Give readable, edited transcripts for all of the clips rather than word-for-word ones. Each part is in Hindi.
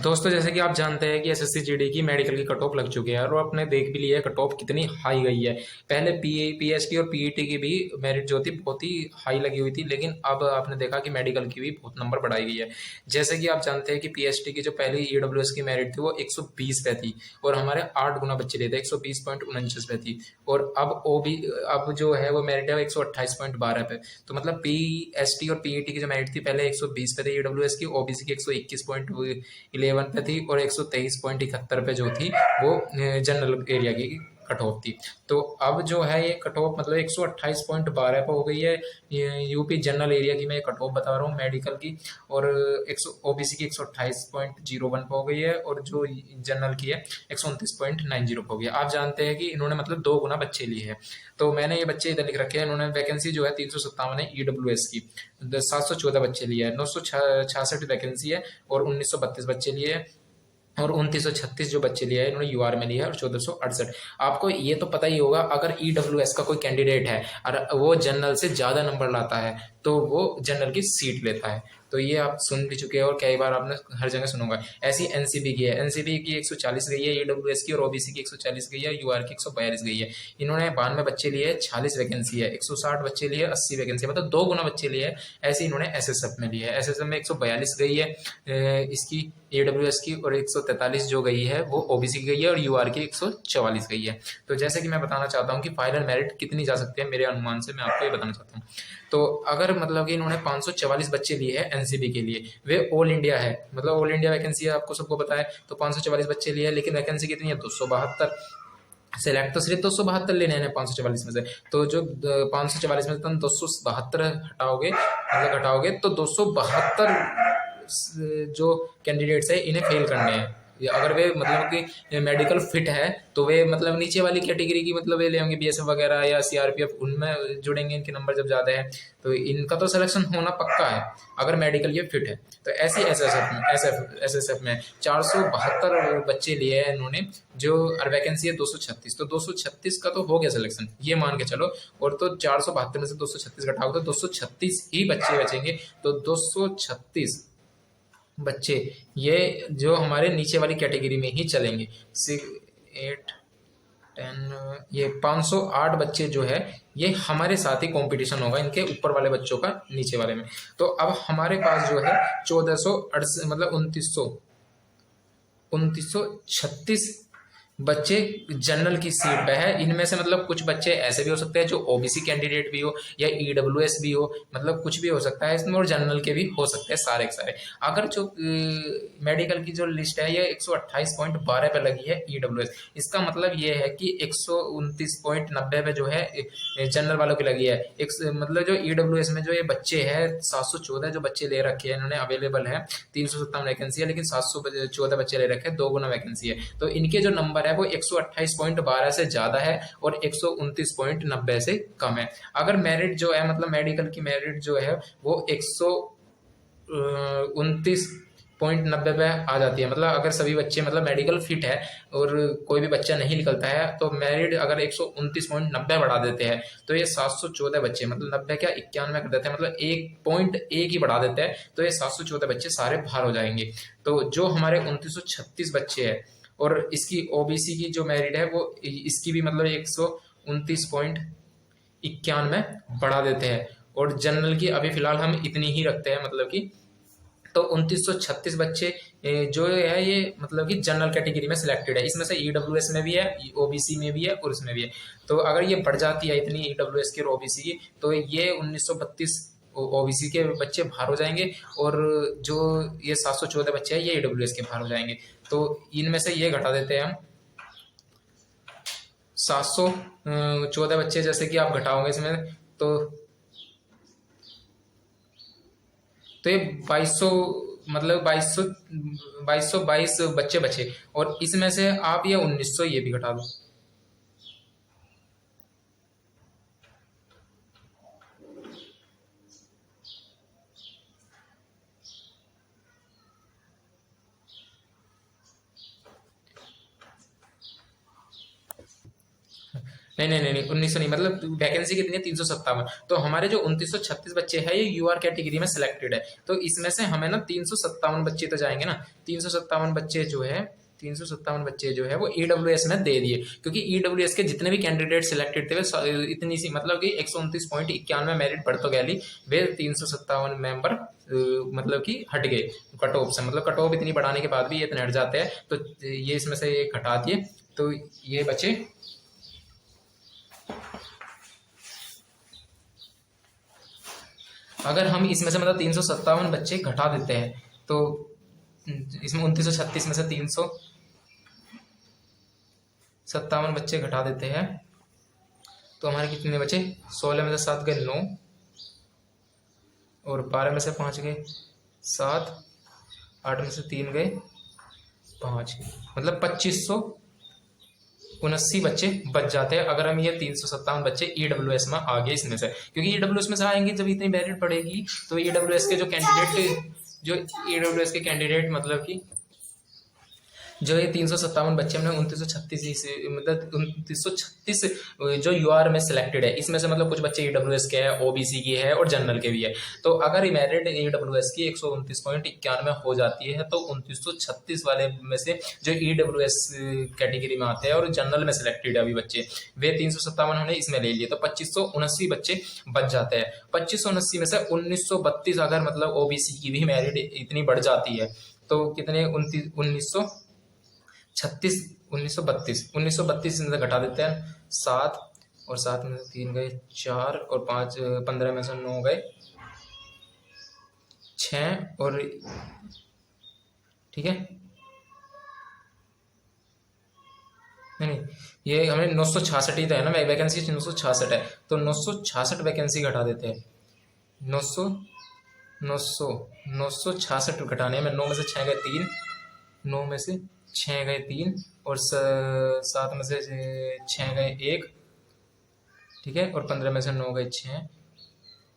दोस्तों, जैसे कि आप जानते हैं कि एसएससी जीडी की मेडिकल की कट ऑफ लग चुकी है और आपने देख भी लिया है कट ऑफ कितनी हाई गई है। पहले पीएचडी और पीईटी की भी मेरिट जो थी बहुत ही हाई लगी हुई थी, लेकिन अब आपने देखा कि मेडिकल की भी बहुत नंबर बढ़ाई गई है। जैसे कि आप जानते हैं कि पीएचडी की जो पहली ईडब्ल्यूएस की मेरिट थी वो 120 पे थी और हमारे 8 गुना बच्चे लिए थे, 120.49 पे थी। और अब जो है वो मेरिट है 128.12 पे। तो मतलब पीएचडी और पीईटी की जो मेरिट थी पहले 120 पे थी ईडब्ल्यूएस की, ओबीसी की 121.11 पे थी और 123.71 पे जो थी वो जनरल एरिया की कट ऑफ थी। तो अब जो है ये कट ऑफ मतलब 128.12 पे हो गई है। ये यूपी जनरल एरिया की मैं कट ऑफ बता रहा हूँ मेडिकल की। और ओबीसी की 128.01 पे हो गई है और जो जनरल की है 129.90 पे हो गई है। आप जानते हैं कि इन्होंने मतलब 2 गुना बच्चे लिए हैं। तो मैंने ये बच्चे इधर लिख रखे हैं। इन्होंने वैकेंसी जो है 357 है ईडब्ल्यूएस की, 714 बच्चे लिए हैं, 966 वैकेंसी है और 1932 बच्चे लिए हैं और 2936 जो बच्चे लिए हैं इन्होंने यूआर में लिया है और 1468। आपको ये तो पता ही होगा, अगर ईडब्ल्यूएस का कोई कैंडिडेट है और वो जनरल से ज़्यादा नंबर लाता है तो वो जनरल की सीट लेता है। तो ये आप सुन भी चुके हैं और कई बार आपने हर जगह सुनोगा। ऐसी एनसीबी की है, एनसीबी की 140 गई है ईडब्ल्यूएस की, और ओबीसी की 140 गई है, यूआर की 142 गई है। इन्होंने 92 बच्चे लिए, 46 वैकेंसी है, 160 बच्चे लिए, 80 वैकेंसी है, मतलब 2 गुना बच्चे लिए है। ऐसे इन्होंने एसएसएफ में लिए है, एसएसएफ में 142 गई है इसकी एडब्ल्यूएस की, और 143 जो गई है वो ओबीसी की गई है और यूआर की 144 गई है। तो जैसे कि मैं बताना चाहता हूँ कि फाइनल मेरिट कितनी जा सकती है मेरे अनुमान से, मैं आपको ये बताना चाहता हूँ। तो अगर मतलब कि इन्होंने 544 बच्चे लिए हैं एनसीबी के लिए, वे ऑल इंडिया है, मतलब ऑल इंडिया वैकेंसी है, आपको सबको पता है। तो 544 बच्चे लिए हैं, लेकिन वैकेंसी कितनी है 272। सेलेक्ट तो सिर्फ 272 लेने हैं 544 में से। तो जो 544 में से तुम 272 हटाओगे, मतलब घटाओगे, तो 272 जो कैंडिडेट्स है इन्हें फेल करने हैं। अगर वे मतलब कि मेडिकल फिट है तो वे मतलब नीचे वाली कैटेगरी की मतलब वे ले होंगे, बीएसएफ वगैरह या सीआरपीएफ, उनमें जुड़ेंगे, इनके नंबर जब ज़्यादा है तो इनका तो सिलेक्शन होना पक्का है अगर मेडिकल ये फिट है। तो ऐसी एसएसएफ में 472 बच्चे लिए हैं इन्होंने, जो और वैकेंसी है 236। तो 236 का तो हो गया सिलेक्शन, ये मान के चलो। और तो 472 में से 236 घटाओगे तो 236 ही बच्चे बचेंगे। तो 236 बच्चे ये जो हमारे नीचे वाली कैटेगरी में ही चलेंगे। 6 8 10, ये 508 बच्चे जो है ये हमारे साथ ही कंपटीशन होगा इनके ऊपर वाले बच्चों का नीचे वाले में। तो अब हमारे पास जो है 1468 मतलब 2936 बच्चे जनरल की सीट पे है। इनमें से मतलब कुछ बच्चे ऐसे भी हो सकते हैं जो ओबीसी कैंडिडेट भी हो या ईडब्ल्यूएस भी हो, मतलब कुछ भी हो सकता है इसमें, और जनरल के भी हो सकते हैं सारे के सारे। अगर जो मेडिकल की जो लिस्ट है ये 128.12 पे लगी है ईडब्ल्यूएस, इसका मतलब ये है कि 129.90 पे जो है जनरल वालों की लगी है। एक मतलब जो ईडब्ल्यूएस में जो ये बच्चे हैं 714 जो बच्चे ले रखे हैं इन्होंने, अवेलेबल है 357 वैकेंसी है, लेकिन 714 बच्चे ले रखे हैं, 2 गुना वैकेंसी है। तो इनके जो नंबर है वो 128.12 से ज्यादा है और 129.90 से कम है। अगर मेरिट जो है मतलब मेडिकल की मेरिट जो है वो 129.90 पे आ जाती है। मतलब अगर सभी बच्चे मतलब मेडिकल फिट है और कोई भी बच्चा नहीं निकलता है तो मेरिट अगर 129.90 बढ़ा देते हैं तो ये 714 बच्चे, मतलब 90 क्या 91 कर देते हैं, मतलब 1.1 ही बढ़ा देते हैं तो ये 714 बच्चे सारे बाहर हो जाएंगे। तो जो हमारे 2936 बच्चे हैं, और इसकी ओबीसी की जो मेरिट है वो इसकी भी मतलब 129.91 बढ़ा देते हैं। और जनरल की अभी फिलहाल हम इतनी ही रखते हैं, मतलब कि तो 2936 बच्चे जो है ये मतलब कि जनरल कैटेगरी में सिलेक्टेड है। इसमें से ईडब्ल्यूएस में भी है, ओबीसी में भी है और उसमें भी है। तो अगर ये बढ़ जाती है इतनी ईडब्ल्यूएस की और ओबीसी की तो ये 1932 ओबीसी के बच्चे बाहर हो जाएंगे और जो ये 714 बच्चे हैं ये ईडब्ल्यूएस के बाहर हो जाएंगे। तो इनमें से ये घटा देते हैं हम 714 बच्चे, जैसे कि आप घटाओगे इसमें तो ये 2200 मतलब 2222 बच्चे बचे, और इसमें से आप ये 1900 ये भी घटा दो। नहीं नहीं नहीं नहीं, 1900 नहीं, मतलब वैकेंसी कितनी है, 357। तो हमारे जो 2936 बच्चे हैं ये यूआर कैटेगरी में सिलेक्टेड है, तो इसमें से हमें ना 357 बच्चे तो जाएंगे ना। 357 बच्चे जो है, 357 बच्चे जो है वो ईडब्ल्यूएस में दे दिए, क्योंकि ईडब्ल्यूएस के जितने भी कैंडिडेट सिलेक्टेड थे वे इतनी सी मतलब कि 129.91 मेरिट बढ़ तो गया वे 357 मेंबर मतलब कि हट गए कट ऑफ से, मतलब कट ऑफ इतनी बढ़ाने के बाद भी ये इतने हट जाते हैं, तो ये इसमें से ये घटा दिए, तो ये बचे। अगर हम इसमें से मतलब 357 बच्चे घटा देते हैं, तो इसमें 2936 में से 357 बच्चे घटा देते हैं, तो हमारे कितने बचे, 16 में से 7 गए 9, और 12 में से 5 गए 7, 8 में से 3 गए 5, मतलब 2579 बच्चे बच जाते हैं अगर हम ये 357 बच्चे ईडब्ल्यूएस में आ गए इसमें से, क्योंकि ईडब्ल्यूएस में से आएंगे जब इतनी मेरिट पड़ेगी, तो ईडब्ल्यूएस के जो कैंडिडेट मतलब कि जो ये 357 बच्चे हमने 2936 मतलब 2936 जो यूआर में सिलेक्टेड है, इसमें से मतलब कुछ बच्चे ईडब्ल्यूएस के हैं, ओबीसी की है और जनरल के भी है, तो अगर मेरिट ईडब्ल्यूएस की 129.91 हो जाती है, तो 2936 वाले में से जो ईडब्ल्यूएस कैटेगरी में आते हैं और जनरल में सिलेक्टेड है अभी बच्चे, वे 357 हमने इसमें ले लिए, तो 2579 बच्चे बच जाते हैं। 2579 में से 1932 अगर मतलब ओबीसी की भी मेरिट इतनी बढ़ जाती है, तो कितने 1932 में से घटा देते हैं 7, और 7 में से 3 गए 4, और 5 15 में से 9 गए 6, और ठीक है, नहीं ये हमें 966 ही तो है ना, वैकेंसी 966 है, तो 966 वैकेंसी घटा देते हैं। 900 900 966 घटाने में 9 में से 6 गए 3, 9 में से 6 गए 3, और 7 में से 6 गए 1, ठीक है, और 15 में से 9 गए 6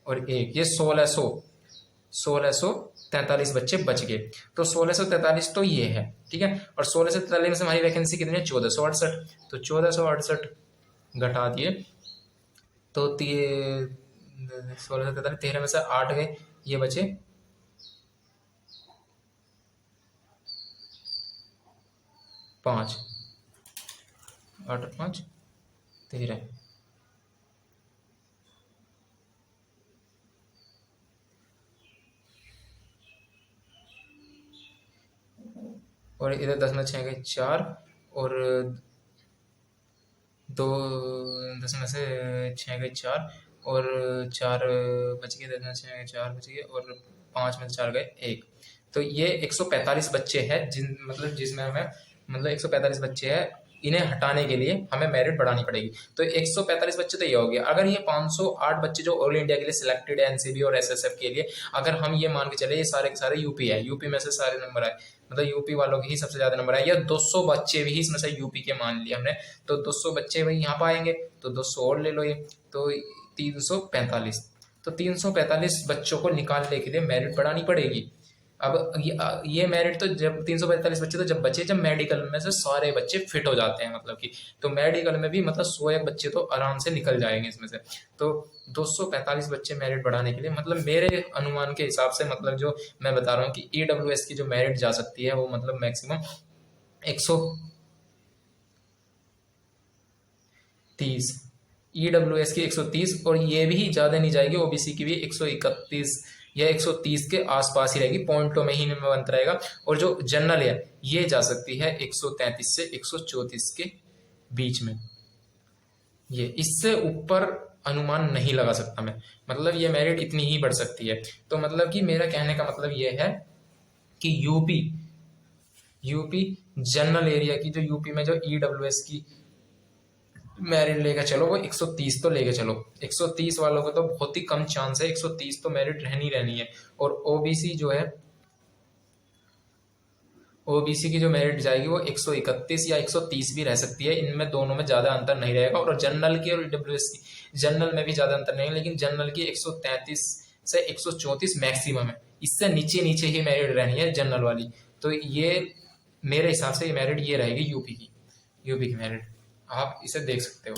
और 1, ये 1643 बच्चे बच गए। तो 1643 तो ये है, ठीक है, और 1643 में से हमारी वैकेंसी कितनी है, 1468, तो 1468 घटा दिए, तो 1643, 13 में से 8 गए, ये बचे 5, 8 5 13, और इधर 10 में 6 गए 4, और 2 10 में से 6 गए 4, और 4 बच गए, 10 में 6 गए 4 बच गए, और 5 में से 4 गए 1, तो ये 145 बच्चे हैं मतलब जिसमें हमें मतलब 145 बच्चे हैं, इन्हें हटाने के लिए हमें मेरिट बढ़ानी पड़ेगी, तो 145 बच्चे तो ये हो गया। अगर ये 508 बच्चे जो ऑल इंडिया के लिए सिलेक्टेड है एनसीबी और एसएसएफ के लिए, अगर हम ये मान के चले ये सारे के सारे यूपी है, यूपी में से सारे नंबर आए, मतलब यूपी वालों के ही सबसे ज्यादा नंबर आए, या 200 बच्चे भी इसमें से यूपी के मान लिए हमने, तो 200 बच्चे भाई यहाँ पर आएंगे, तो 200 और ले लो ये, तो 345, तो 345 बच्चों को निकालने के लिए मेरिट बढ़ानी पड़ेगी। अब ये मेरिट तो जब 345 बच्चे तो जब बचे जब मेडिकल में से सारे बच्चे फिट हो जाते हैं, मतलब कि तो मेडिकल में भी मतलब 100 बच्चे तो आराम से निकल जाएंगे इसमें से, तो 245 बच्चे मेरिट बढ़ाने के लिए मतलब मेरे अनुमान के हिसाब से मतलब जो मैं बता रहा हूँ कि ईडब्ल्यूएस की जो मेरिट जा सकती है वो मतलब मैक्सिमम 130, ईडब्ल्यूएस की 130, और ये भी ज़्यादा नहीं जाएगी, ओबीसी की भी 131 या 130 के आसपास ही रहेगी, पॉइंटों में ही में अंतर रहेगा, और जो जनरल है ये जा सकती है 133 से 134 के बीच में, ये इससे ऊपर अनुमान नहीं लगा सकता मैं, मतलब ये मेरिट इतनी ही बढ़ सकती है। तो मतलब कि मेरा कहने का मतलब ये है कि यूपी जनरल एरिया की जो यूपी में जो ईडब्ल्यूएस की मेरिट लेके चलो वो 130 तो लेके चलो, 130 वालों को तो बहुत ही कम चांस है, 130 तो मेरिट रहनी है, और ओबीसी जो है ओबीसी की जो मेरिट जाएगी वो 131 या 130 भी रह सकती है, इनमें दोनों में ज्यादा अंतर नहीं रहेगा, और जनरल की और ईडब्ल्यूएस की जनरल में भी ज्यादा अंतर नहीं है, लेकिन जनरल की 133 से 134 मैक्सिमम है, इससे नीचे नीचे ही मेरिट रहनी है जनरल वाली, तो ये मेरे हिसाब से ये मेरिट ये रहेगी यूपी की मेरिट, आप इसे देख सकते हो।